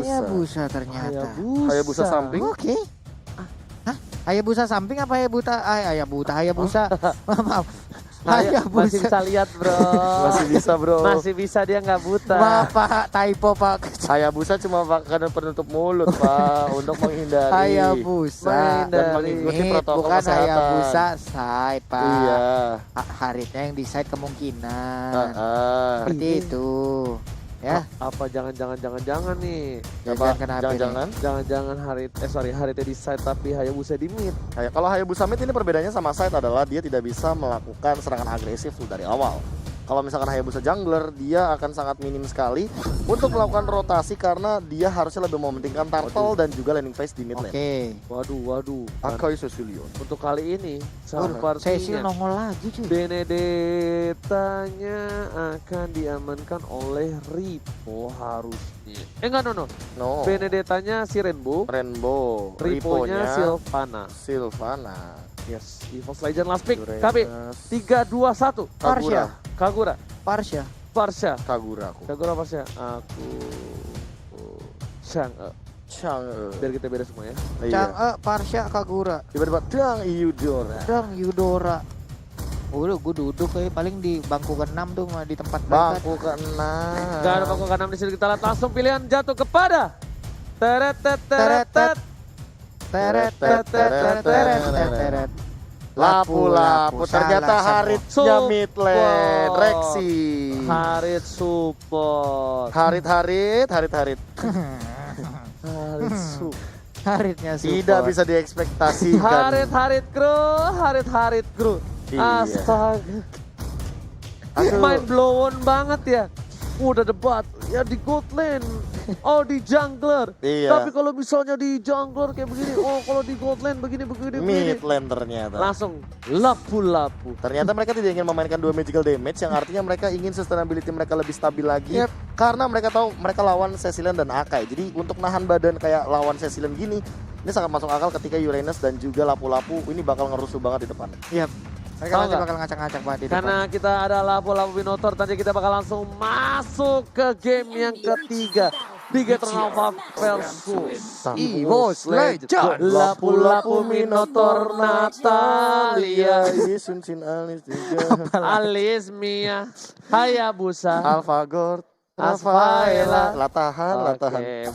Hayabusa ternyata. Hayabusa samping. Oke. Hah? Hayabusa samping apa Hayabusa. Maaf. Masih bisa lihat bro. Masih bisa bro. Masih bisa, dia nggak buta. Maaf Pak, typo Pak. Hayabusa cuma pakai penutup mulut Pak untuk menghindari. Hayabusa dan mengikuti ini protokol bukan kesehatan. Hayabusa side Pak. Iya. Haritnya yang di side kemungkinan. Seperti Ini. itu. Ya. Apa jangan nih? Jangan Haritnya di side tapi Hayabusa di mid. Kalau Hayabusa mid ini perbedaannya sama side adalah dia tidak bisa melakukan serangan agresif dari awal. Kalau misalkan Hayabusa jungler, dia akan sangat minim sekali untuk melakukan rotasi karena dia harusnya lebih mementingkan turtle dan juga landing phase di mid lane. Oke. Waduh. Akai Cecilion. Untuk kali ini Cecil sepertinya nongol lagi cuy. Benedetta-nya akan diamankan oleh Ripo harusnya. No. Benedetta-nya si Rainbow. Ripo-nya Sylvana. Yes, EVOS Legend last pick. Durenas. KB 3-2-1. Kagura. Parsha. Kagura. Parsha. Aku Chang'e. biar kita beres semua ya. Chang'e, Parsha, Kagura. Tiba-tiba Dang Yudora. Udah gue duduk kayak paling di bangku ke-6 tuh di tempat Bangku ke-6. Gak ada bangku ke-6 di sini, kita lihat langsung pilihan jatuh kepada Lapu ternyata Haritnya mid lane. Rexy. Harit support. Harit. Haritnya support. Tidak bisa diekspektasikan. Harit crew. Iya. Astaga. Aduh. Mind blown banget ya. Udah debat ya di gold lane. Oh di jungler. Iya. Tapi kalau misalnya di jungler kayak begini, oh kalau di gold lane begini. Mid lane ternyata. Langsung lapu. Ternyata mereka tidak ingin memainkan dua magical damage, yang artinya mereka ingin sustainability mereka lebih stabil lagi. Yep. Karena mereka tahu mereka lawan Cecilion dan Akai. Jadi untuk nahan badan kayak lawan Cecilion gini, ini sangat masuk akal ketika Uranus dan juga lapu-lapu ini bakal ngerusuh banget di depan. Iya. Mereka Tahu nanti nggak? bakal ngacak-ngacak Pak di depan. Karena kita ada lapu Minotaur, nanti kita bakal langsung masuk ke game yang ketiga. Bigetron Alpha versus EVOS Legend. Lapu Minotaur Natalia. Sunsin Alis juga. Alis Mia Hayabusa Alphagord, Rafaela. Latahan. Oke.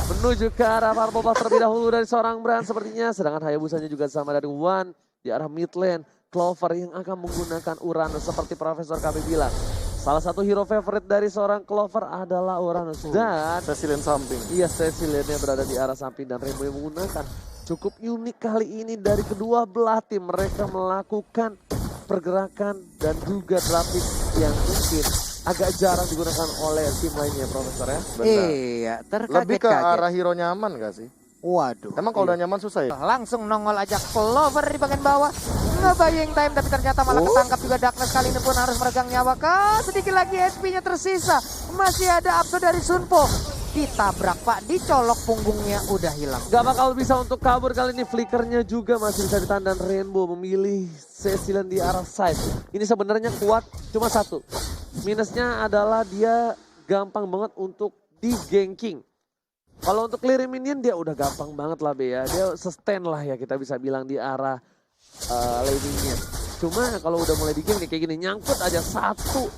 Menuju ke arah Purple Buff terlebih dahulu dari seorang brand sepertinya. Sedangkan Hayabusanya juga sama dari One di arah mid lane. Clover yang akan menggunakan Uranus seperti Profesor KB bilang. Salah satu hero favorite dari seorang Clover adalah Uranus. Dan Cecilion samping. iya, Cecilion-nya berada di arah samping dan Rainbow yang menggunakan. Cukup unik kali ini dari kedua belah tim. Mereka melakukan pergerakan dan juga grafik yang mungkin agak jarang digunakan oleh tim lainnya, Profesor ya. Iya, Lebih ke terkaget-kaget. arah hero nyaman gak sih? Waduh. Emang kalau udah nyaman susah ya? Langsung nongol aja Clover di bagian bawah. Ngebaying time tapi ternyata malah ketangkap juga Darkness. Kali ini pun harus meregang nyawa. Sedikit lagi HP-nya tersisa. Masih ada upload dari Sunpo. Ditabrak Pak, dicolok punggungnya udah hilang. Gak bakal bisa untuk kabur kali ini, flickernya juga masih bisa ditahan dan Rainbow memilih Cecilion di arah side. Ini sebenarnya kuat, cuma satu. Minusnya adalah dia gampang banget untuk di-ganking. Kalau untuk clear minion dia udah gampang banget lah Be ya. Dia sustain lah ya kita bisa bilang di arah laningnya. Cuma kalau udah mulai di-game nih kayak gini, nyangkut aja satu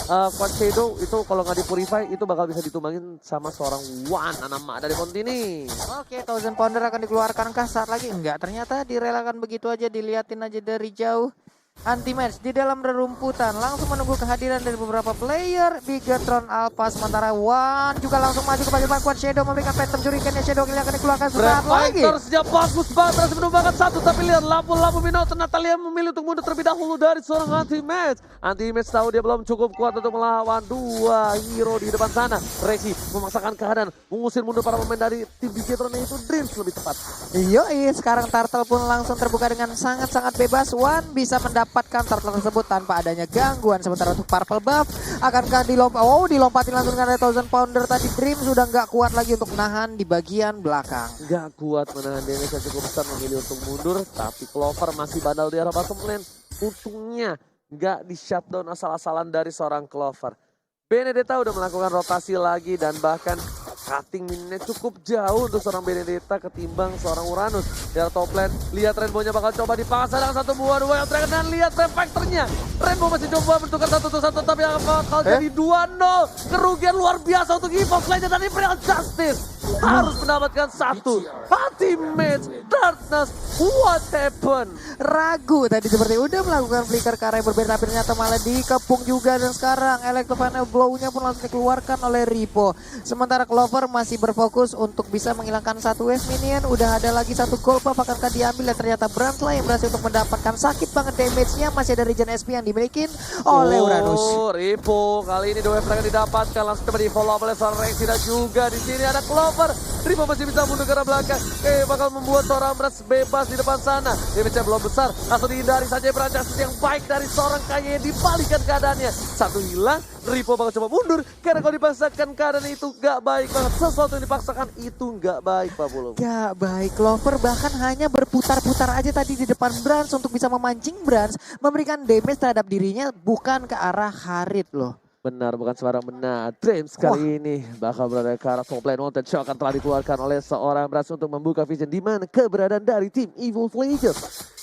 Quad Shadow itu kalau nggak di purify itu bakal bisa ditumbangin sama seorang One Anama dari Contini. Oke, Thousand Pounder akan dikeluarkan kah saat lagi? Enggak, ternyata direlakan begitu aja, diliatin aja dari jauh. Anti-match di dalam rerumputan, langsung menunggu kehadiran dari beberapa player. Bigetron Alpha, sementara One juga langsung maju ke bagian Quad Shadow, memberikan phantom shuriken. Shadow Kill akan dikeluarkan sesaat lagi. Fightersnya bagus banget, berhasil menumbangkan satu, tapi lihat lapu Minotaur Natalia memilih untuk mundur terlebih dahulu dari seorang anti-match. Anti-match tahu dia belum cukup kuat untuk melawan dua hero di depan sana. Rexy memaksakan keadaan, mengusir mundur para pemain dari tim Bigetron, itu Dreams lebih tepat. Yoi, sekarang Turtle pun langsung terbuka dengan sangat-sangat bebas. One bisa mendapatkan Turtle tersebut tanpa adanya gangguan. Sementara untuk Purple Buff, akankah dilompatin langsung dengan Thousand Pounder tadi. Dreams sudah nggak kuat lagi untuk nahan di bagian belakang. Gak kuat menahan damage yang cukup besar, memilih untuk mundur. Tapi Clover masih bandal di arah bottom lane. Untungnya gak di shutdown asal-asalan dari seorang Clover. Benedetta udah melakukan rotasi lagi dan bahkan cutting minnya cukup jauh untuk seorang Benedetta ketimbang seorang Uranus. Di arah top lane, lihat Rainbow-nya bakal coba dipaksa dengan satu buah Wild Dragon dan lihat refactornya. Rainbow masih coba menentukan 1-1 tapi bakal jadi 2-0. Kerugian luar biasa untuk EVOX Legends dan Imperial Justice. Harus mendapatkan satu. Ultimate Darkness, what happened? Ragu tadi seperti udah melakukan flicker ke arah yang berbeda tapi ternyata malah dikepung juga dan sekarang Electrovania blow-nya pun langsung dikeluarkan oleh Ripo. Sementara Clover masih berfokus untuk bisa menghilangkan satu wave minion. Udah ada lagi satu gold buff akankah diambil dan ternyata Brand lah yang berhasil untuk mendapatkan sakit banget damage-nya. Masih ada regen SP yang dimiliki oleh Uranus. Ripo kali ini 2 wave dragon didapatkan langsung coba di follow up oleh seorang Rexy dan juga di sini ada Clover. Ripo masih bisa mundur ke arah belakang. Bakal membuat seorang Brand bebas di depan sana. Damage-nya belum besar, langsung dihindari saja Brancasus yang baik dari seorang Kaye, dibalikan keadaannya. Satu hilang, Ripo bakal coba mundur karena kalau dipaksakan keadaan itu gak baik banget. Sesuatu yang dipaksakan itu gak baik Pak Pulung. Gak baik, Clover bahkan hanya berputar-putar aja tadi di depan Brans untuk bisa memancing Brans, memberikan damage terhadap dirinya bukan ke arah Harit loh. Benar, bukan sembarang benar. Dreams kali ini bakal berada ke arah top lane. Wanted shot akan telah dikeluarkan oleh seorang Brans untuk membuka vision di mana keberadaan dari tim Evil Legends.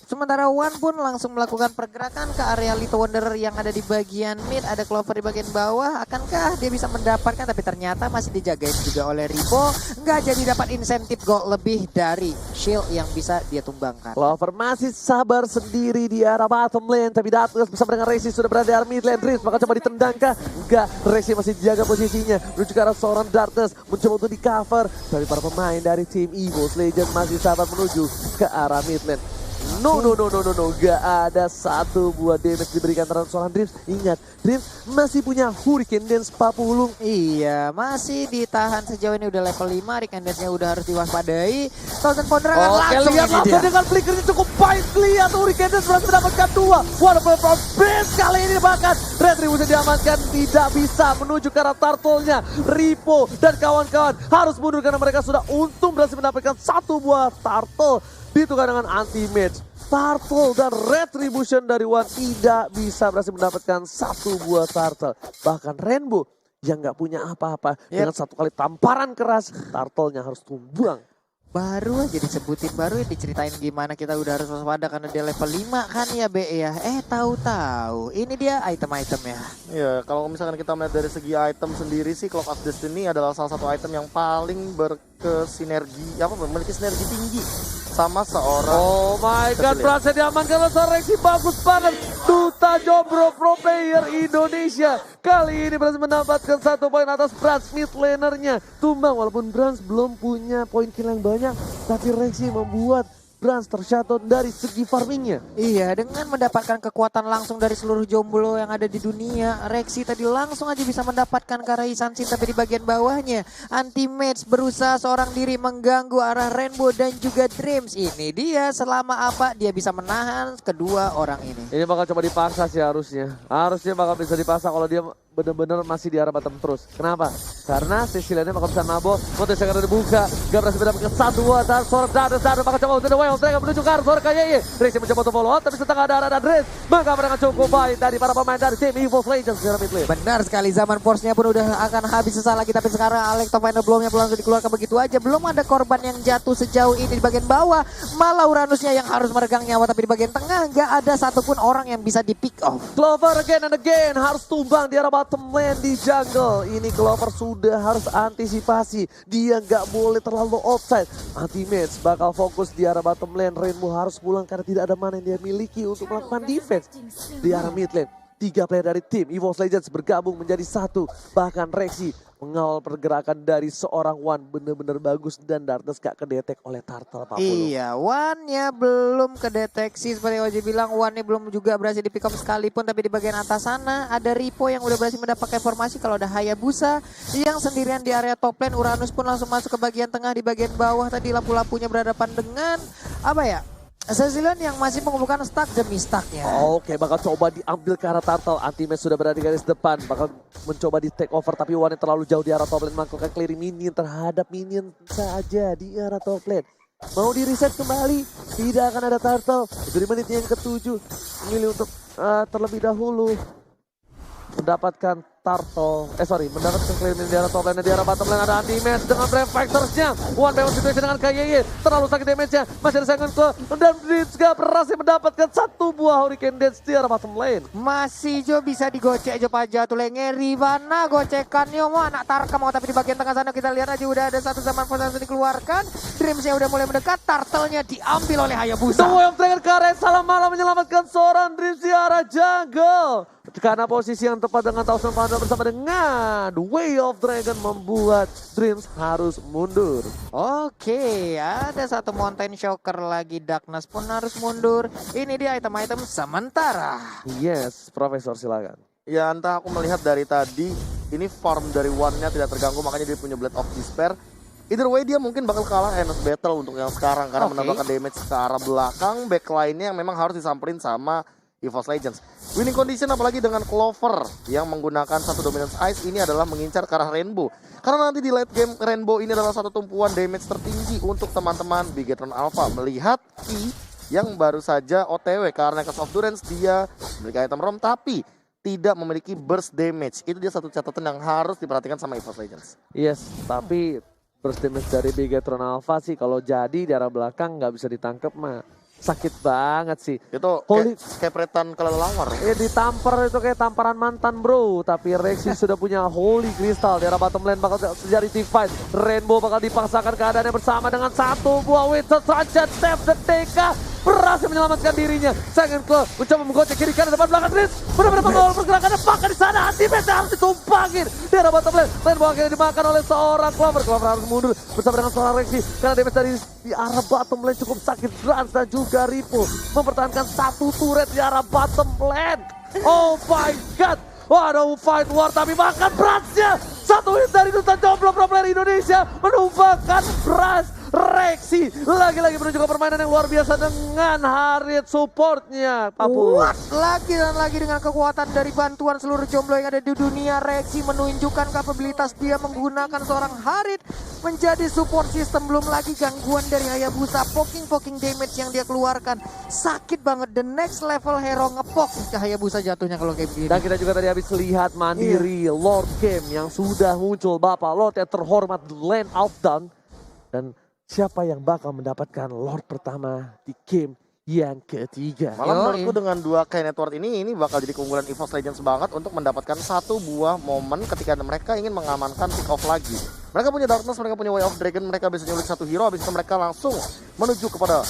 Sementara Wan pun langsung melakukan pergerakan ke area Little Wanderer yang ada di bagian mid. Ada Clover di bagian bawah. Akankah dia bisa mendapatkan? Tapi ternyata masih dijagain juga oleh Ripo. Nggak jadi dapat insentif gold lebih dari shield yang bisa dia tumbangkan. Clover masih sabar sendiri di arah bottom lane. Tapi Datus bersama dengan Rexy sudah berada di arah mid lane. Dreams bakal coba ditendangkah? Enggak, Rexy masih jaga posisinya. Menuju ke arah seorang Darkness. Mencoba untuk di cover. Dari para pemain dari tim Evil Legends masih sabar menuju ke arah mid lane. No. Gak ada satu buah damage diberikan terhadap seorang Dreams. Ingat, Dreams masih punya Hurricane Dance Papulung. Iya, masih ditahan sejauh ini udah level 5. Hurricane Dance-nya udah harus diwaspadai. Thousand Pounder akan langsung lihat ini dia. dengan flickernya cukup baik. Lihat Hurricane Dance berhasil mendapatkan 2. Wonderful from Beast kali ini bahkan Retribution diamankan, tidak bisa menuju ke arah turtle-nya. Ripo dan kawan-kawan harus mundur karena mereka sudah untung berhasil mendapatkan satu buah turtle. Ditukar dengan anti-mage. Turtle dan Retribution dari Wan tidak bisa berhasil mendapatkan satu buah turtle. Bahkan Rainbow yang gak punya apa-apa. Dengan satu kali tamparan keras, turtle-nya harus tumbang. Baru aja disebutin, baru diceritain gimana kita udah harus waspada karena dia level 5 kan ya Be ya. Tahu-tahu ini dia item-itemnya. Ya, kalau misalkan kita melihat dari segi item sendiri sih, Clock of Destiny adalah salah satu item yang paling berkesinergi, memiliki sinergi tinggi sama seorang. Oh my god, berhasil diamankan oleh seorang Rexy, bagus banget. Duta Jombro Pro Player Indonesia kali ini berhasil mendapatkan 1 poin atas Brans mid lanernya. Tumbang walaupun Brans belum punya poin kill yang banyak, tapi Rexy membuat Brans tershutdown dari segi farmingnya. Iya, dengan mendapatkan kekuatan langsung dari seluruh jomblo yang ada di dunia, Rexy tadi langsung aja bisa mendapatkan Karai Sansin, tapi di bagian bawahnya anti-mage berusaha seorang diri mengganggu arah Rainbow dan juga Dreams. Ini dia selama apa dia bisa menahan kedua orang ini. Ini bakal coba dipaksa sih harusnya. Harusnya bakal bisa dipaksa kalau dia benar-benar masih di arah bottom terus. Kenapa? Karena Cecilianya bakal bisa nabok. Motis yang ada dibuka. Gak berhasil mendapatkan satu buah. Dan Sora Dado bakal coba untuk The Wild Dragon menuju ke arah Sora Kaye. Rexy mencoba untuk follow up. Tapi setengah darah dan Dreams maka mereka cukup baik dari para pemain dari tim Evil Legends. Benar sekali, zaman force-nya pun udah akan habis sesaat lagi. Tapi sekarang Electrovania blow-nya langsung dikeluarkan begitu aja. Belum ada korban yang jatuh sejauh ini di bagian bawah. Malah Uranusnya yang harus meregang nyawa. Tapi di bagian tengah gak ada satupun orang yang bisa di pick off. Clover again and again harus tumbang di arah bottom lane di jungle. Ini Clover sudah harus antisipasi. Dia nggak boleh terlalu offside. Anti-mage bakal fokus di arah bottom lane. Rainbow harus pulang karena tidak ada mana yang dia miliki untuk melakukan defense. Di arah mid lane, 3 player dari tim Evil Legends bergabung menjadi 1. Bahkan Rexy mengawal pergerakan dari seorang Wan benar-benar bagus dan Darkness gak kedetek oleh Turtle. Iya, Wan-nya belum kedeteksi seperti Oji bilang. Wan-nya belum juga berhasil di pick up sekalipun, tapi di bagian atas sana ada Ripo yang udah berhasil mendapatkan informasi kalau ada Hayabusa yang sendirian di area top lane. Uranus pun langsung masuk ke bagian tengah. Di bagian bawah tadi lampu-lampunya berhadapan dengan apa ya? Cecilion yang masih mengumpulkan stack demi stacknya. Oke, bakal coba diambil ke arah Turtle. Anti-Mage sudah berada di garis depan. Bakal mencoba di take over, tapi Wan yang terlalu jauh di arah top lane. Melakukan clearing minion terhadap minion saja di arah top lane. Mau di reset kembali, tidak akan ada Turtle. Dari menit yang ke-7, memilih untuk terlebih dahulu mendapatkan mendapatkan clean di arah top lane, di arah bottom lane ada anti-match dengan Brave Factors-nya. One by one situation dengan KYY, terlalu sakit damage-nya, masih ada second claw, dan Rizka berhasil mendapatkan satu buah Hurricane Dance di arah bottom lane. Masih Jo bisa digocek Jo Paja tuh ngeri mana gocekannya mau anak Tarka mau, tapi di bagian tengah sana kita lihat aja udah ada satu zaman posisi dikeluarkan. Dreams-nya udah mulai mendekat, turtle-nya diambil oleh Hayabusa. The Way of Dragon Karen salah malah menyelamatkan seorang Dreams di arah jungle. Karena posisi yang tepat dengan Thousand Pounder bersama dengan The Way of Dragon membuat Dreams harus mundur. Oke, ada satu Mountain Shocker lagi, Darkness pun harus mundur. Ini dia item-item sementara. Yes, Profesor silakan. Ya entah aku melihat dari tadi ini farm dari One-nya tidak terganggu, makanya dia punya Blade of Despair. Either way dia mungkin bakal kalah Endless Battle untuk yang sekarang karena menambahkan damage ke arah belakang, backline-nya yang memang harus disamperin sama EVOS Legends. Winning condition apalagi dengan Clover yang menggunakan satu Dominance Ice ini adalah mengincar ke arah Rainbow. Karena nanti di late game Rainbow ini adalah satu tumpuan damage tertinggi untuk teman-teman Bigetron Alpha. Melihat Ki yang baru saja OTW karena Curse of Durance dia memiliki item ROM tapi tidak memiliki burst damage. Itu dia satu catatan yang harus diperhatikan sama EVOS Legends. Yes, tapi burst damage dari Bigetron Alpha sih kalau jadi di arah belakang nggak bisa ditangkap mah. Sakit banget sih. Itu kayak pretan kelelawar. Ditampar itu kayak tamparan mantan bro. Tapi Rexy sudah punya Holy Crystal. Di arah bottom lane bakal terjadi team fight. Rainbow bakal dipaksakan keadaannya bersama dengan satu buah Witcher saja. Tap the TK berhasil menyelamatkan dirinya. Second Claw mencoba menggocek kiri kanan depan belakang Riz. Benar-benar mengawal pergerakannya. Bahkan di sana anti-match harus ditumpangin. Di arah bottom lane. Rainbow akhirnya dimakan oleh seorang Clover. Clover harus mundur bersama dengan seorang Rexy. Karena damage dari di arah bottom lane cukup sakit. Grans dan juga Ripo mempertahankan satu turret di arah bottom lane. Oh my god. Waduh, fight war tapi makan Bransnya. Satu hit dari Duta Jomblo pro player Indonesia menumbangkan Brans. Rexy lagi-lagi menunjukkan permainan yang luar biasa dengan Harit supportnya. Kuat lagi dan lagi dengan kekuatan dari bantuan seluruh jomblo yang ada di dunia. Rexy menunjukkan kapabilitas dia menggunakan seorang Harit menjadi support system. Belum lagi gangguan dari Hayabusa, poking damage yang dia keluarkan sakit banget. The next level hero ngepok ke Hayabusa jatuhnya kalau kayak begini. Dan kita juga tadi habis lihat Mandiri Lord Game yang sudah muncul, Bapak Lord yang terhormat Land of Dawn. Dan siapa yang bakal mendapatkan Lord pertama di game yang ketiga? Malah menurutku dengan dua K network ini bakal jadi keunggulan EVOS Legends banget untuk mendapatkan satu buah momen ketika mereka ingin mengamankan pick off lagi. Mereka punya Darkness, mereka punya Way of Dragon, mereka bisa nyulik satu hero, habis itu mereka langsung menuju kepada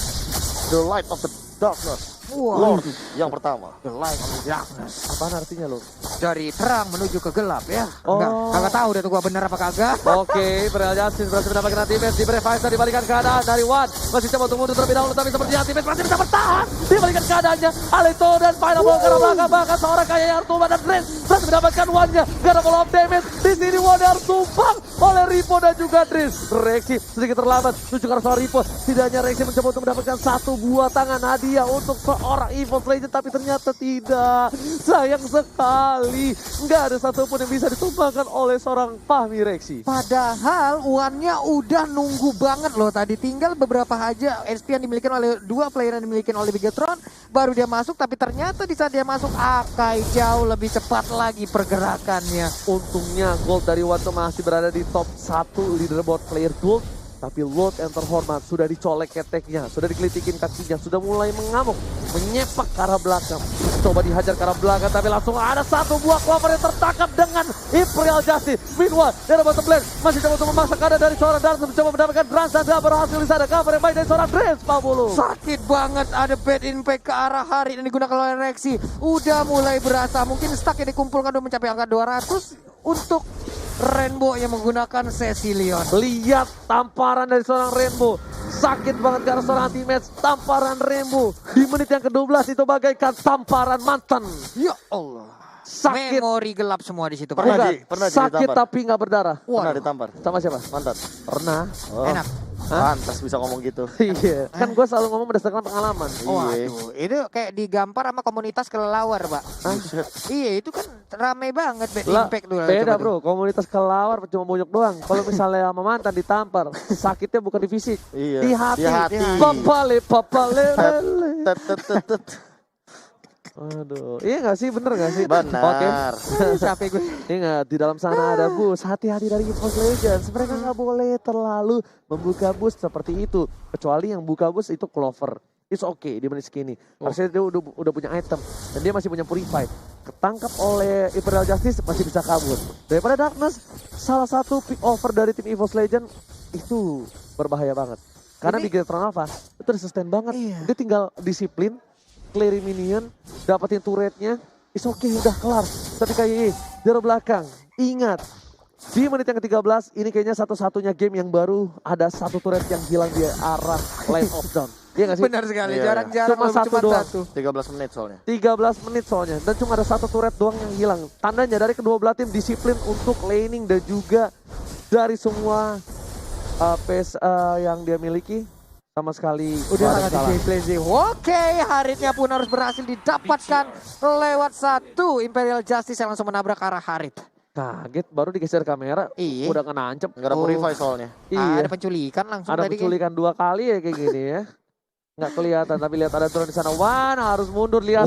The Light of the Darkness. Lord yang pertama. The Light of the Darkness. Apaan artinya lo? Dari terang menuju ke gelap ya. Oh. Kagak tahu deh tuh gua bener apa kagak. Oke, Real Justice berhasil mendapatkan anti-match di Brave Fighter dibalikan keadaan dari One. Masih coba untuk mundur terlebih dahulu tapi sepertinya anti-match masih bisa bertahan. Dibalikan keadaannya Aleto dan final ball karena belakang bahkan seorang kayak Artuma dan Prince berhasil mendapatkan One-nya. Karena follow up damage di sini One harus tumpang oleh Ripo dan juga Driz. Rexy sedikit terlambat menuju ke arah Ripo. Setidaknya Rexy mencoba untuk mendapatkan satu buah tangan hadiah untuk seorang EVOS Legends tapi ternyata tidak. Sayang sekali. Nggak ada satupun yang bisa ditumbangkan oleh seorang Fahmi Rexy. Padahal One-nya udah nunggu banget loh tadi. Tinggal beberapa aja SP yang dimiliki oleh dua player yang dimiliki oleh Bigetron. Baru dia masuk tapi ternyata di saat dia masuk Akai jauh lebih cepat lagi pergerakannya. Untungnya gold dari One masih berada di top 1 leaderboard player gold. Tapi Lord yang terhormat sudah dicolek keteknya, sudah dikelitikin kakinya, sudah mulai mengamuk, menyepak ke arah belakang. Coba dihajar ke arah belakang tapi langsung ada satu buah Clover yang tertangkap dengan Imperial Justice. Meanwhile, dari bottom lane masih coba untuk memaksa keadaan dari seorang Dark mencoba mendapatkan Brans dan berhasil di sana. Cover yang baik dari seorang Dreams, Pak Bulu. Sakit banget, ada bad impact ke arah Harit yang digunakan oleh Rexy. Udah mulai berasa, mungkin stack yang dikumpulkan udah mencapai angka 200 untuk Rainbow yang menggunakan Cecilion. Lihat tamparan dari seorang Rainbow. Sakit banget karena seorang anti-match. Tamparan Rainbow di menit yang ke-12 itu bagaikan tamparan mantan. Ya Allah. Sakit. Memori gelap semua di situ. Pernah Bukan, sakit ditampar. tapi nggak berdarah. Pernah ditampar. Sama siapa? Mantan. Pernah. Oh. Enak. Pantas bisa ngomong gitu. Iya. Kan gue selalu ngomong berdasarkan pengalaman. Waduh, itu kayak digampar sama komunitas kelelawar, Pak. Iya, itu kan rame banget bad impact tuh. Beda bro, komunitas kelawar cuma bonyok doang. Kalau misalnya sama mantan ditampar, sakitnya bukan di fisik, Iya. di hati. Di hati. Papale, papale, lele. Tet, tet, tet, tet. Aduh, iya gak sih? Bener gak sih? Benar. Capek gue. Ingat, di dalam sana ada bus. Hati-hati dari EVOS Legends. Mereka nggak boleh terlalu membuka bus seperti itu. Kecuali yang buka bus itu Clover. It's okay di menit segini. Harusnya dia udah punya item. Dan dia masih punya Purify. Ketangkap oleh Imperial Justice masih bisa kabur. Daripada Darkness, salah satu pick over dari tim EVOS Legends itu berbahaya banget. Karena di Bigetron Alpha itu resisten banget. Iya. Dia tinggal disiplin, clearing minion, dapetin turretnya. It's okay, udah kelar. Tapi kayak dari belakang, ingat. Di menit yang ke-13, ini kayaknya satu-satunya game yang baru ada satu turret yang hilang di arah line of down. Iya gak sih? Benar sekali, Iya, jarang-jarang Cuma satu doang. satu. 13 menit soalnya. 13 menit soalnya. Dan cuma ada satu turret doang yang hilang. Tandanya dari kedua belah tim disiplin untuk laning dan juga dari semua pace yang dia miliki. Sama sekali Udah nggak ada sangat kesalahan. display sih. Oke, Haritnya pun harus berhasil didapatkan lewat satu Imperial Justice yang langsung menabrak arah Harit. Kaget baru digeser kamera. Iya. Udah kena ancep. Nggak ada purify soalnya. Iya. Ada penculikan langsung Ada tadi. penculikan 2 kali ya kayak gini ya. Nggak kelihatan tapi lihat ada drone di sana. Wan harus mundur lihat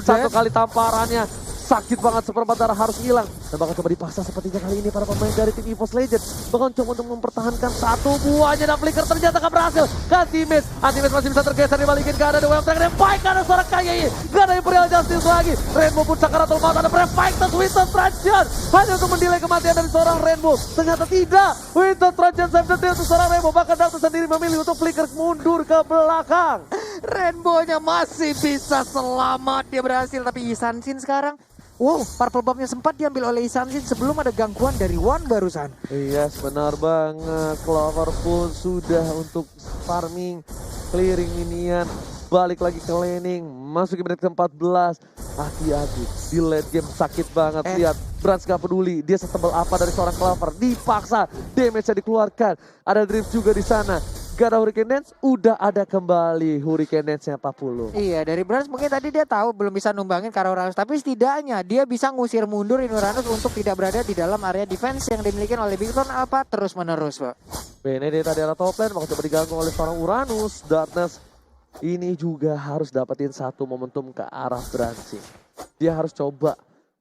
satu kali tamparannya. Sakit banget, seperempat darah harus hilang. Dan bakal coba dipaksa sepertinya kali ini para pemain dari tim EVOS Legends. Bakal coba untuk mempertahankan satu buahnya. Dan flicker ternyata gak berhasil. Anti-Miss masih bisa tergeser dibalikin ke ada The Wave Dragon. Baik ada suara KYI. Gak ada Imperial Justice lagi. Rainbow pun sakaratul maut. Ada Prefactus Winter Trajan. Hanya untuk mendelay kematian dari seorang Rainbow. Ternyata tidak. Winter Trajan save the day untuk seorang Rainbow. Bahkan Darkness sendiri memilih untuk flicker mundur ke belakang. Rainbow-nya masih bisa selamat. Dia berhasil, tapi Isansin sekarang. Wow, purple bomb-nya sempat diambil oleh Isansin sebelum ada gangguan dari Wan barusan. Yes, benar banget. Clover pun sudah untuk farming, clearing minion, balik lagi ke laning, masuk ke menit ke-14. Hati-hati, di late game sakit banget. Lihat, Brans gak peduli, dia setebal apa dari seorang Clover. Dipaksa, damage-nya dikeluarkan. Ada drift juga di sana. Gak ada Hurricane Dance, udah ada kembali Hurricane Dance-nya 40. Iya, dari Brans mungkin tadi dia tahu belum bisa numbangin Kara Uranus, tapi setidaknya dia bisa ngusir mundur Uranus untuk tidak berada di dalam area defense yang dimiliki oleh Bigetron Alpha terus-menerus, Pak. Benedetta di arah top lane, bakal coba diganggu oleh seorang Uranus. Darkness ini juga harus dapetin satu momentum ke arah Bransi. Dia harus coba,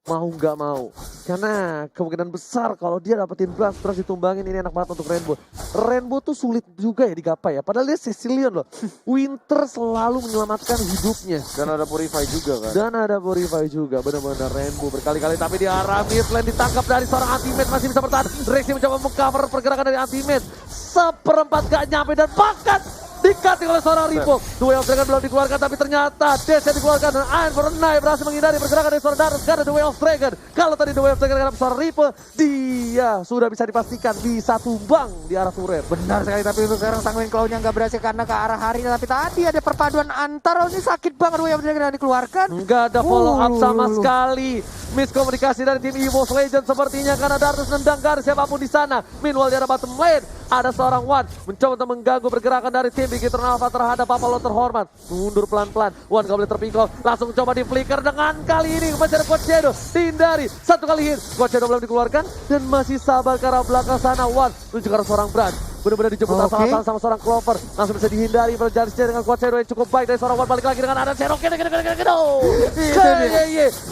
mau nggak mau. Karena kemungkinan besar kalau dia dapetin Brans terus ditumbangin, ini enak banget untuk Rainbow. Rainbow tuh sulit juga ya digapai ya, padahal dia Sicilian loh. Winter selalu menyelamatkan hidupnya. Dan ada purify juga kan. Dan ada Purify juga, benar-benar Rainbow berkali-kali. Tapi di arah mid lane ditangkap dari seorang Anti-Mage, masih bisa bertahan. Rexy mencoba mengcover pergerakan dari Anti-Mage. Seperempat gak nyampe dan bahkan dikating oleh seorang Ripo. Dua of Dragon belum dikeluarkan tapi ternyata Dash yang dikeluarkan dan Iron for a Night berhasil menghindari pergerakan dari seorang Darus karena The Way of Dragon. Kalau tadi The Way of Dragon karena seorang Ripo, dia sudah bisa dipastikan bisa tumbang di arah turret. Benar sekali, tapi untuk sekarang Sanguine Claw-nya nggak berhasil karena ke arah hari. Tapi tadi ada perpaduan antar, ini sakit banget Way of Dragon yang dikeluarkan. Enggak ada follow up sama sekali. Miskomunikasi dari tim EVOS Legends sepertinya karena Darus nendang garis siapapun di sana. Meanwhile di arah bottom lane ada seorang Wan mencoba untuk mengganggu pergerakan dari tim Bigetron Alpha terhadap Apollo terhormat. Mundur pelan-pelan. Wan gak boleh terpingkau. Langsung coba di flicker dengan kali ini mencari Coach Shadow. Hindari. Satu kali hit. Coach Shadow belum dikeluarkan. Dan masih sabar ke arah belakang sana. Wan menuju ke arah seorang Brand. Benar-benar dijemput asal-asalan sama seorang Clover. Langsung bisa dihindari. Berjalan dengan Coach Shadow yang cukup baik dari seorang Wan. Balik lagi dengan ada Cherokee.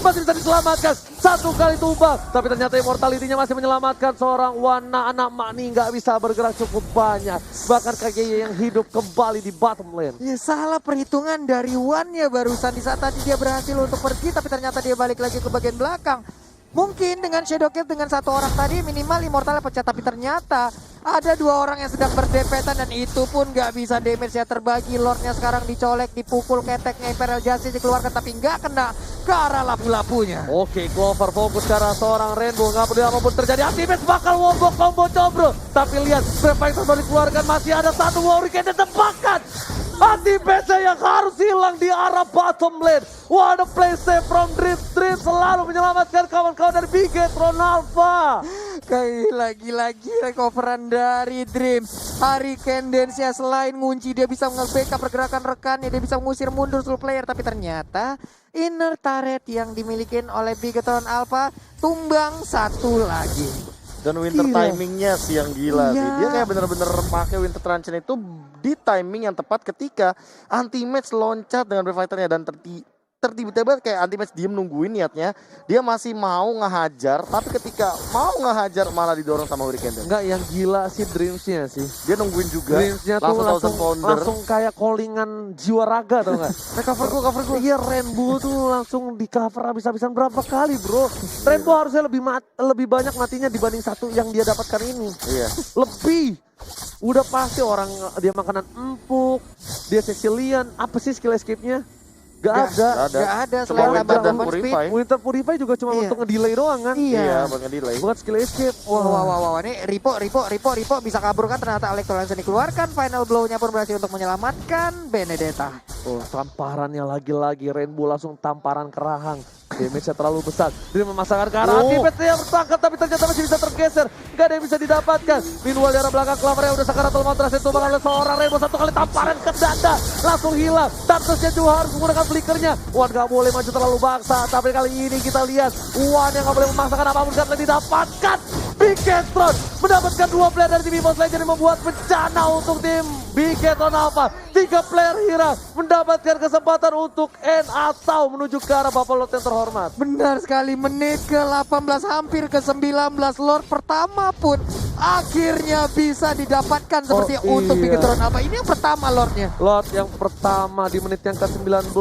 Masih bisa diselamatkan. Satu kali tumbang. Tapi ternyata immortality-nya masih menyelamatkan seorang Wana. Anak Makni nggak bisa bergerak cukup banyak. Bahkan KGY yang hidup kembali di bottom lane. Ya salah perhitungan dari Wan ya barusan. Di saat tadi dia berhasil untuk pergi tapi ternyata dia balik lagi ke bagian belakang. Mungkin dengan Shadow Kill dengan satu orang tadi minimal immortalnya pecah, tapi ternyata ada dua orang yang sedang berdepetan dan itu pun nggak bisa damage-nya terbagi. Lordnya sekarang dicolek, dipukul keteknya Imperial Justice dikeluarkan tapi nggak kena ke arah lapu-lapunya. Oke, Clover fokus ke arah seorang Rainbow. Nggak peduli apapun terjadi. Anti-Mage bakal wombo combo cobro. Tapi lihat, Prefactor baru dikeluarkan. Masih ada satu Hurricane dan tebakan. Anti-Mage yang harus hilang di arah bottom lane. What a play save from Dream. Dream selalu menyelamatkan kawan-kawan dari Bigetron Alpha. Lagi-lagi recoveran dari Dream. Hurricane Dance-nya selain ngunci dia bisa nge-backup pergerakan rekannya. Dia bisa mengusir mundur seluruh player. Tapi ternyata inner turret yang dimiliki oleh Bigetron Alpha tumbang satu lagi. Dan winter timingnya sih yang gila sih. Dia kayak bener-bener pakai winter truncheon itu di timing yang tepat ketika Anti-Mage loncat dengan Refighternya dan tiba-tiba kayak Anti-Match diem nungguin niatnya. Dia masih mau ngehajar, tapi ketika mau ngehajar malah didorong sama Hurricane Death. Enggak, yang gila sih Dreams-nya sih. Dia nungguin juga, Dreams-nya tuh langsung kayak callingan jiwa raga tau gak? cover gue. Iya, Rainbow tuh langsung di cover habis-habisan berapa kali bro. Rainbow harusnya lebih banyak matinya dibanding satu yang dia dapatkan ini. Iya. Lebih. Udah pasti orang dia makanan empuk, dia Sicilian, apa sih skill escape-nya? Gak ada. Gak ada Cuma selain Winter tambah dan movement speed. Purify. Winter Purify juga cuma Iya. untuk ngedelay doang kan? Iya. Buat ngedelay. Bukan skill escape. Wah, ini Ripo bisa kabur kan, ternyata Electro langsung dikeluarkan. Final blow-nya pun berhasil untuk menyelamatkan Benedetta. Oh, tamparannya lagi-lagi Rainbow langsung tamparan kerahang. Damage-nya terlalu besar. Dia memasangkan ke arah Anti-Match yang tertangkap tapi ternyata masih bisa tergeser. Gak ada yang bisa didapatkan. Meanwhile di arah belakang Clover udah sakaratul maut berhasil tumbang oleh seorang Rainbow. Satu kali tamparan ke dada. Langsung hilang. Darkness-nya juga harus menggunakan flickernya. Wan gak boleh maju terlalu paksa. Tapi kali ini kita lihat Wan yang gak boleh memaksakan apapun karena didapatkan. Bigetron mendapatkan 2 player dari tim EVOS Legends yang membuat bencana untuk tim Bigetron Alpha. 3 player hilang mendapatkan kesempatan untuk end atau menuju ke arah Buffalo yang terhormat. Benar sekali, menit ke-18 hampir ke-19 Lord pertama pun akhirnya bisa didapatkan seperti untuk Bigetron Alpha. Ini yang pertama Lordnya. Lord yang pertama di menit yang ke-19.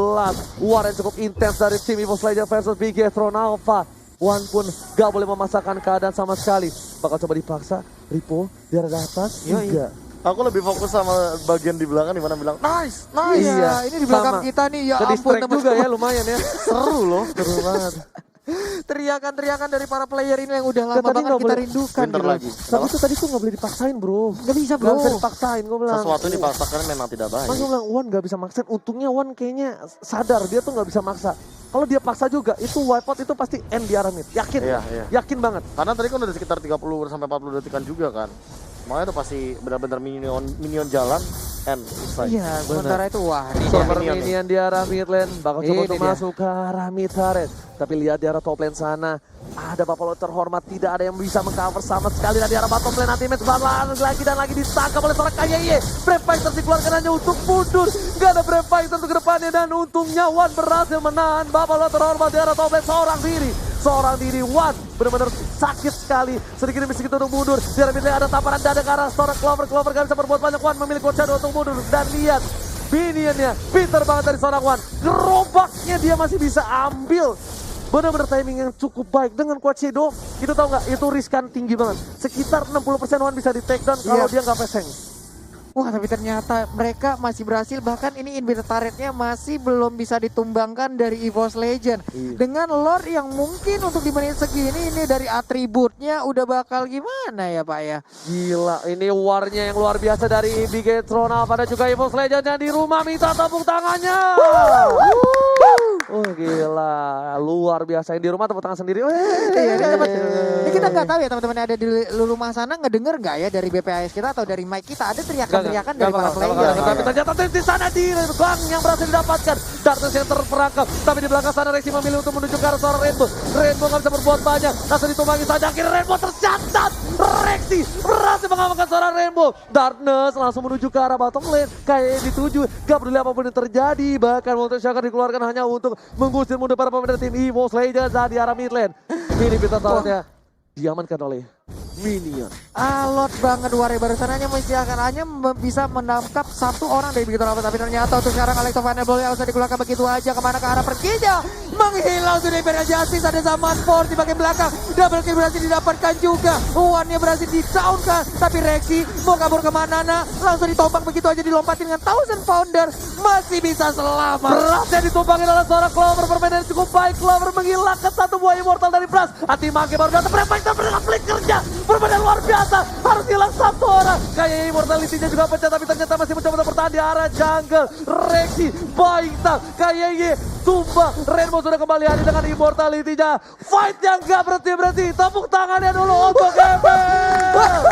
War yang cukup intens dari tim EVOS Legends versus Bigetron Alpha. Wan pun gak boleh memasakkan keadaan sama sekali. Bakal coba dipaksa. Ripo di arah atas. Enggak. Aku lebih fokus sama bagian di belakang dimana bilang nice. Iya, ini di belakang sama. kita nih, ya Ke ampun distract juga teman-teman. ya lumayan ya. Seru loh. Seru banget. Teriakan-teriakan dari para player ini yang udah lama tadi banget nggak kita boleh. rindukan Bentar gitu. lagi. Tapi itu tadi tuh gak boleh dipaksain bro. Gak bisa Gak bro. bisa dipaksain gue bilang. Sesuatu yang dipaksakan memang tidak baik. Mas gue bilang Wan gak bisa maksain. Untungnya Wan kayaknya sadar dia tuh gak bisa maksa. Kalau dia paksa juga itu wipeout itu pasti end di arah mid. Yakin. Iya. Yakin banget. Karena tadi kan udah sekitar 30 sampai 40 detikan juga kan. Makanya itu pasti benar-benar minion jalan and selesai. Iya, sementara itu wah ini Super minion minion di arah mid lane. Bakal coba Ini untuk dia. masuk ke arah mid turret. Tapi lihat di arah top lane sana. Ada Buffalo terhormat. Tidak ada yang bisa mengcover sama sekali. Dan di arah bottom lane Anti-Match lagi dan lagi ditangkap oleh seorang KYY. Brave Fighter dikeluarkan hanya untuk mundur. Gak ada Brave Fighter untuk ke depannya. Dan untungnya Wan berhasil menahan Buffalo terhormat di arah top lane seorang diri. Wan benar-benar sakit sekali. Sedikit demi sedikit untuk mundur. Di arah mid lane ada tamparan dada ke arah seorang Clover gak bisa berbuat banyak. Wan memilih Coach Shadow untuk mundur. Dan lihat minionnya pinter banget dari seorang Wan. Gerobaknya dia masih bisa ambil. Benar-benar timing yang cukup baik dengan Quad Shadow. Itu tahu nggak? Itu riskan tinggi banget. Sekitar 60% Wan bisa di take down kalau dia nggak peseng. Wah, tapi ternyata mereka masih berhasil, bahkan ini inhibitor turretnya masih belum bisa ditumbangkan dari EVOS Legend. Dengan Lord yang mungkin untuk di menit segini ini dari atributnya udah bakal gimana ya Pak ya? Gila, ini warnya yang luar biasa dari Bigetron Alpha dan juga EVOS Legend yang di rumah minta tepuk tangannya. Oh gila, luar biasa yang di rumah tepuk tangan sendiri. Ini kita nggak tahu ya teman-teman yang ada di rumah sana ngedenger nggak ya dari BPAS kita atau dari mic kita ada teriakan dari para player. Tapi ternyata di sana di Bang yang berhasil didapatkan. Darkness yang terperangkap. Tapi di belakang sana Rexy memilih untuk menuju ke arah seorang Rainbow. Rainbow nggak bisa berbuat banyak. Langsung ditumbangi saja. Akhirnya Rainbow tercatat. Rexy berhasil mengamankan seorang Rainbow. Darkness langsung menuju ke arah bottom lane. Kayaknya dituju. Gak peduli apapun yang terjadi. Bahkan Molten Shocker dikeluarkan hanya untuk mengusir mundur para pemain tim EVOS Legends di arah mid lane. Ini pintu tahunnya diamankan oleh Minion. Alot banget Ware barusan hanya bisa menangkap satu orang dari begitu lama, tapi ternyata untuk sekarang Electro Final Blow yang usah dikeluarkan begitu aja. Kemana ke arah perginya? Menghilang sudah Iber Justice, ada Zaman Force di bagian belakang. Double kill berhasil didapatkan juga. Uannya berhasil di-downkan, tapi Rexy mau kabur kemana? Langsung ditombang begitu aja, dilompatin dengan Thousand Founder. Masih bisa selamat. Berasnya ditumbangin oleh seorang Clover. Permainan cukup baik. Clover menghilangkan satu buah immortal dari Brass. Hati Mage baru datang. Berapa dengan flickernya. Permainan luar biasa. Harus hilang satu orang. Kayaknya immortality-nya juga pecah. Tapi ternyata masih mencoba untuk bertahan di arah jungle. Rexy, Bintang, kayaknya tumbang. Rainbow sudah kembali hadir dengan immortality-nya. Fight yang gak berhenti-berhenti. Tepuk tangannya dulu untuk Emil.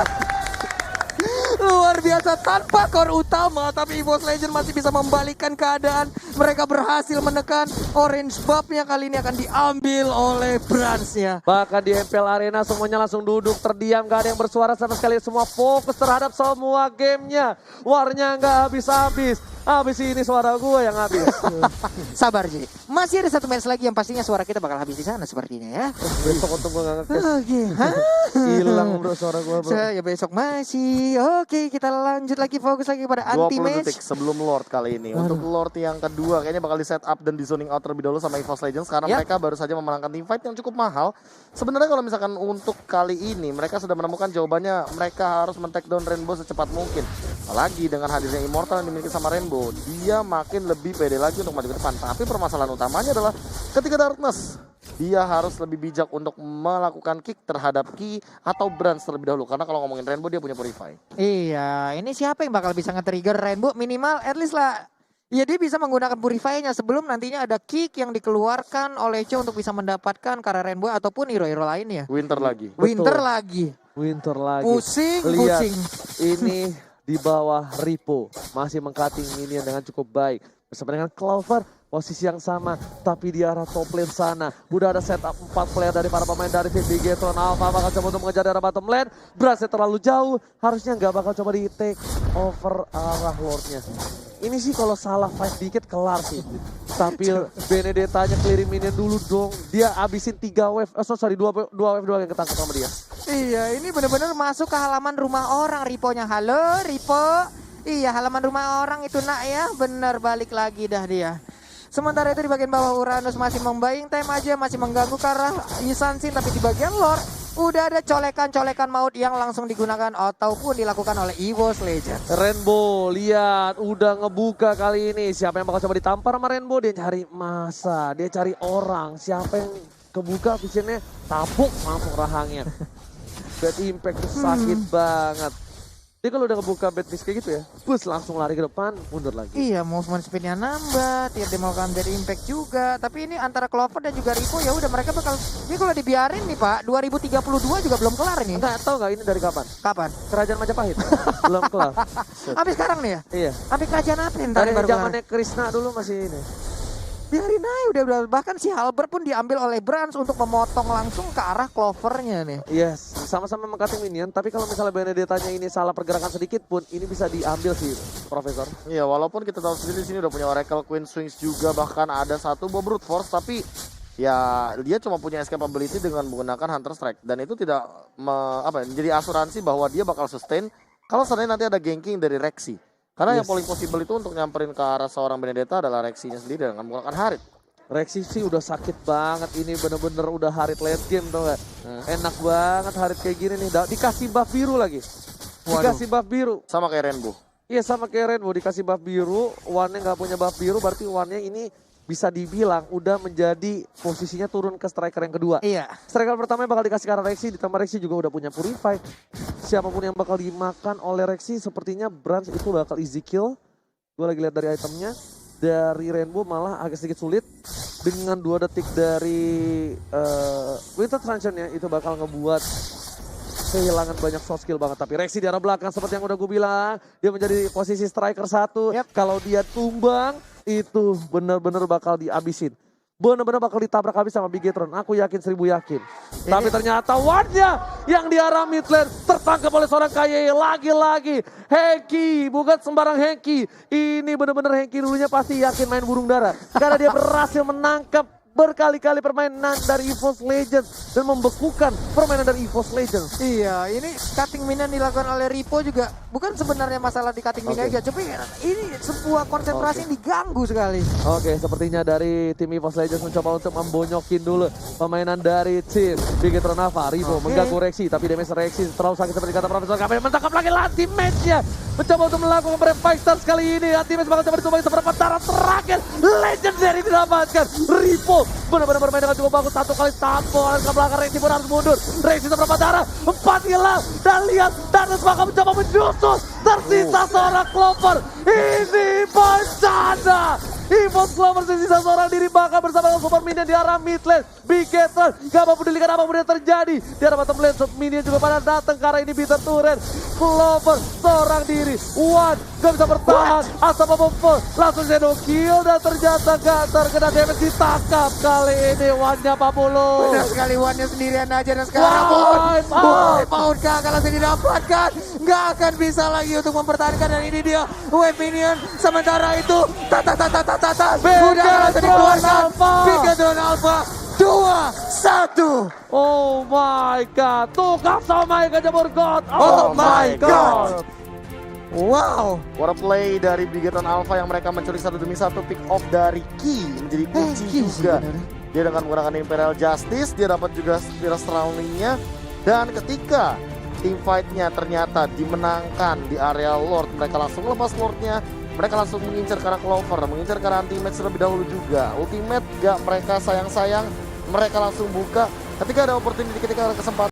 Luar biasa tanpa core utama, tapi EVOS Legend masih bisa membalikkan keadaan. Mereka berhasil menekan orange buff-nya, kali ini akan diambil oleh Brans-nya. Bahkan di MPL Arena semuanya langsung duduk terdiam, gak ada yang bersuara sama sekali. Semua fokus terhadap semua gamenya. Warnya gak habis-habis. Habis ini suara gue yang habis. Sabar Ji. Masih ada satu match lagi yang pastinya suara kita bakal habis di sana sepertinya ya. Besok untung gue gak ngekes. Oke. Hilang bro suara gue bro. Ya besok masih. Oke, kita lanjut lagi, fokus lagi pada 20 anti-match. detik sebelum Lord kali ini. Untuk Lord yang kedua kayaknya bakal di set up dan di zoning out terlebih dahulu sama EVOS Legends karena Yap. mereka baru saja memenangkan team fight yang cukup mahal. Sebenarnya kalau misalkan untuk kali ini mereka sudah menemukan jawabannya, mereka harus men-take down Rainbow secepat mungkin. Apalagi dengan hadirnya Immortal yang dimiliki sama Rainbow, dia makin lebih pede lagi untuk maju ke depan. Tapi permasalahan utamanya adalah ketika Darkness, dia harus lebih bijak untuk melakukan kick terhadap Ki atau Branch terlebih dahulu. Karena kalau ngomongin Rainbow dia punya Purify. Iya, ini siapa yang bakal bisa nge-trigger Rainbow minimal at least lah. Ya dia bisa menggunakan Purify-nya sebelum nantinya ada kick yang dikeluarkan oleh Cho untuk bisa mendapatkan karena Rainbow ataupun hero-hero lainnya. Winter lagi. Winter lagi. Winter lagi. Pusing, Lihat, pusing. ini di bawah Ripo masih mengcutting minion dengan cukup baik. Bersama dengan Clover, posisi yang sama, tapi di arah top lane sana. Udah ada setup 4 player dari para pemain dari tim Bigetron. Alpha bakal coba untuk mengejar arah bottom lane. Berasnya terlalu jauh, harusnya nggak bakal coba di take over arah Lordnya. Ini sih kalau salah fight dikit kelar sih. Tapi Benedetta-nya clearing minion dulu dong. Dia abisin 3 wave, dua wave doang yang ketangkap sama dia. Iya, ini benar-benar masuk ke halaman rumah orang Ripo-nya. Halo, Ripo. Iya, halaman rumah orang itu nak ya. Bener, balik lagi dah dia. Sementara itu di bagian bawah Uranus masih membaying time aja, masih mengganggu ke arah Isansin. Tapi di bagian Lord udah ada colekan-colekan maut yang langsung digunakan ataupun dilakukan oleh EVOS Legends. Rainbow, lihat udah ngebuka kali ini. Siapa yang bakal coba ditampar sama Rainbow? Dia cari masa, dia cari orang. Siapa yang kebuka visionnya tabuk langsung rahangnya. Bad impact tuh sakit banget. Dia kalau udah ngebuka bad miss kayak gitu ya, bus langsung lari ke depan, mundur lagi. Iya, movement speednya nambah, tiap dia melakukan bad impact juga. Tapi ini antara Clover dan juga Ripo ya udah mereka bakal, ini kalau dibiarin nih Pak, 2032 juga belum kelar ini. Enggak tahu nggak ini dari kapan? Kapan? Kerajaan Majapahit. Belum kelar. Habis sekarang nih ya? Iya. Sampai kerajaan apa yang ntar Dari yang baru kelar? zamannya Krishna dulu masih ini. Biarin aja udah bahkan si Halberd pun diambil oleh Branch untuk memotong langsung ke arah Clovernya nih. Yes, sama-sama mengcutting minion. Tapi kalau misalnya Benedetta-nya ini salah pergerakan sedikit pun, ini bisa diambil sih, Profesor. Iya, walaupun kita tahu sendiri di sini udah punya Oracle Queen Swings juga, bahkan ada satu Bob Brute Force, tapi ya dia cuma punya escapability dengan menggunakan Hunter Strike dan itu tidak menjadi asuransi bahwa dia bakal sustain kalau seandainya nanti ada ganking dari Rexy. Karena yang paling possible itu untuk nyamperin ke arah seorang Benedetta adalah Rexy-nya sendiri dengan menggunakan Harit. Rexy sih udah sakit banget, ini bener-bener udah Harit late game tau gak? Enak banget Harit kayak gini nih, dikasih buff biru lagi. Dikasih buff biru. Sama kayak Rainbow. Iya sama kayak Rainbow, dikasih buff biru, One-nya gak punya buff biru, berarti One-nya ini bisa dibilang udah menjadi posisinya turun ke striker yang kedua. Iya. Striker pertama yang bakal dikasih ke arah Rexy, ditambah Rexy juga udah punya Purify. Siapapun yang bakal dimakan oleh Rexy, sepertinya Branch itu bakal easy kill. Gue lagi lihat dari itemnya. Dari Rainbow malah agak sedikit sulit. Dengan 2 detik dari Winter Transition-nya itu bakal ngebuat kehilangan banyak soft skill banget. Tapi Rexy di arah belakang seperti yang udah gue bilang. Dia menjadi posisi striker 1. Yep. Kalau dia tumbang, itu benar-benar bakal dihabisin. Benar-benar bakal ditabrak habis sama Bigetron. Aku yakin 1000 yakin. Tapi ternyata One-nya yang di arah mid lane tertangkap oleh seorang KYE. Lagi-lagi Hengki, bukan sembarang Hengki. Ini benar-benar Hengki dulunya pasti yakin main burung dara. Karena dia berhasil menangkap berkali-kali permainan dari EVOS Legends dan membekukan permainan dari EVOS Legends. Iya, ini cutting minion dilakukan oleh Ripo juga bukan sebenarnya masalah di cutting minion aja, tapi ini sebuah konsentrasi yang diganggu sekali. Oke, sepertinya dari tim EVOS Legends mencoba untuk membonyokin dulu permainan dari tim Bigetron Alpha. Ripo mengganggu Rexy, tapi damage Rexy terlalu sakit seperti kata Profesor. Kami menangkap lagi ultimate-nya. Mencoba untuk melakukan break fighters kali ini. Ultimate bakal coba ditumbangin seberapa darah terakhir. Legendary didapatkan. Ripo benar-benar bermain dengan cukup bagus. 1 kali tampol ke belakang. Rexy pun harus mundur. Rexy seberapa darah. 4 hilang. Dan lihat Darkness bakal mencoba menyusul. Tersisa seorang Clover. Ini bencana. Evos Clover tersisa seorang diri bahkan bersama dengan super minion di arah mid lane. Bigetron gak mempedulikan apapun yang terjadi. Di arah bottom lane minion juga pada datang ke arah ini Bitter Turret. Clover seorang diri. Wan gak bisa bertahan. Asap memupul. Langsung shadow kill dan ternyata gak terkena damage ditangkap kali ini Wannya Papulo. Benar sekali, Wannya sendirian aja dan sekarang Wipe out kalau didapatkan. Nggak akan bisa lagi untuk mempertahankan dan ini dia wave minion. Sementara itu udah langsung dikeluarkan. Bigetron Alpha 2-1. Oh my god, tukang somai kejemur god. Oh my god. Wow. What a play dari Bigetron Alpha yang mereka mencuri satu demi satu pick off dari Key menjadi kunci juga. Dia dengan menggunakan Imperial Justice, dia dapat juga Spiral Surrounding-nya. Dan ketika team fight-nya ternyata dimenangkan di area Lord, mereka langsung lepas Lord-nya. Mereka langsung mengincar ke arah Clover, mengincar ke arah Anti-Match terlebih dahulu juga. Ultimate gak mereka sayang-sayang, mereka langsung buka ketika ada opportunity, ketika ada kesempatan.